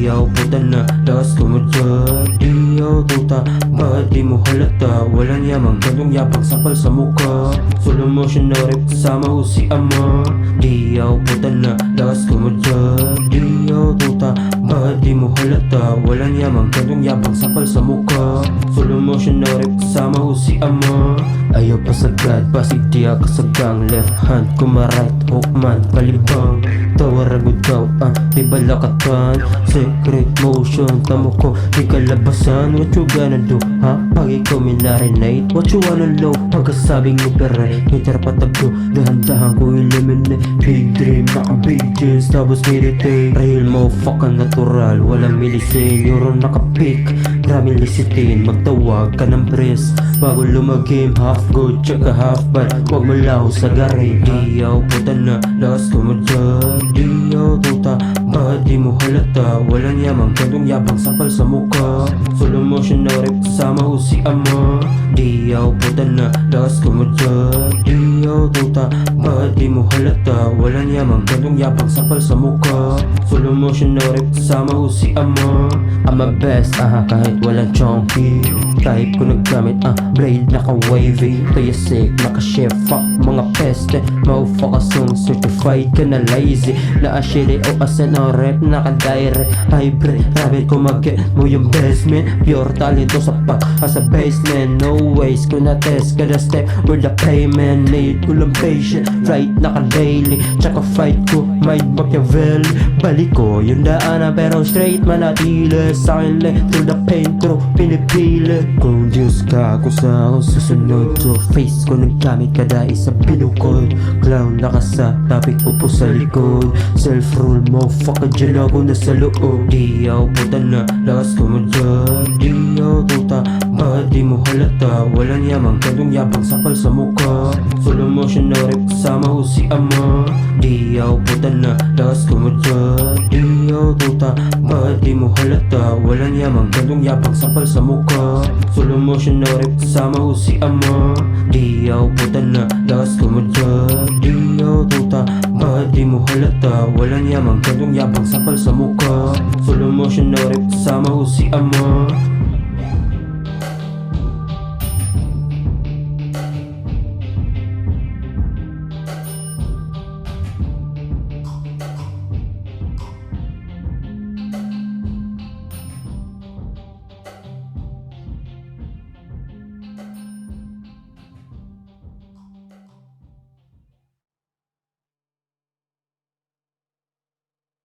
Diyaw puta na, lakas ko mo dyan. Diyaw tuta, bakit di mo halata? Walang yamang gandong yapang sapal sa mukha. Slow motion na rip kasama ko si ama. Diyaw puta na, lakas ko mo dyan. Diyaw tuta, bakit di mo halata? Walang yamang gandong yapang sapal sa mukha. Slow motion na rip kasama ko si ama. Ayaw pa sagad, pasig di akasagang. Left hand ko ma-right hook man, kalibang. Tawaragod daw, di balakatan. Secret motion, tamo ko, di kalabasan. What you gonna do, ha? Pag ikaw minarinate, what you wanna know? Pagkasabing operate, hitar patag ko, dahan-dahan ko eliminate. Big dream, naka-big jeans, tapos meditate. Real mo, fuck natural, walang milisin. Euro naka-pick, maraming lisitin. Magtawag ka ng press, bago lumagim. Half good, tsaka half bad, huwag malaw sa gari. Diyaw puta na, lakas ko mo dyan. Diyaw tuta, bakit di mo halata? Walang yamang gandong yapang sapal sa mukha. Slow motion na rip kasama ko si ama. Diyaw puta na, lakas ko mo dyan. Diyaw tuta, bakit di mo halata? Walang yamang gandong yapang sapal sa mukha. Slow motion na rip kasama ko si ama. I'm a best, kahit walang chonky. Kahit ko naggamit, blade naka-wavy. Kaya sick, naka-chef, fuck mga peste. Maufa ka song, certified ka na lazy. Na-ashiri o asan ang rep, naka-direct. Hybrid, rabbit ko mag-get mo yung basement. Pure talento sa pack, as a basement. No ways ko na-test, kada step with the payment. Need ko lang patient, flight naka-daily. Tsaka fight ko, might Machiavelli. Balik ko yung daanan pero straight manatili. Sa'kin let through the pain, through pinipili. Kung Diyos ka, kung saan ako susunod. So face ko naggamit kada isa binukod. Clown nakasa, topic upo sa likod. Self-rule mo, fuck ka dyan ako nasa loob. Diyaw puta na, lakas ko mo dyan. Diyaw tuta, bakit di mo halata? Walang yamang gandong yapang sapal sa mukha. Slow motion na rip kasama ko si ama. Diyaw puta na, lakas ko mo dyan. Diyaw tuta, bakit di mo halata? Walang yamang gandong yapang sapal sa mukha. Slow motion na rip kasama ko si ama. Diyaw puta na, lakas ko mo dyan. Diyaw tuta, bakit di mo halata? Walang yamang gandong yapang sapal sa mukha. Slow motion na rip kasama ko si ama.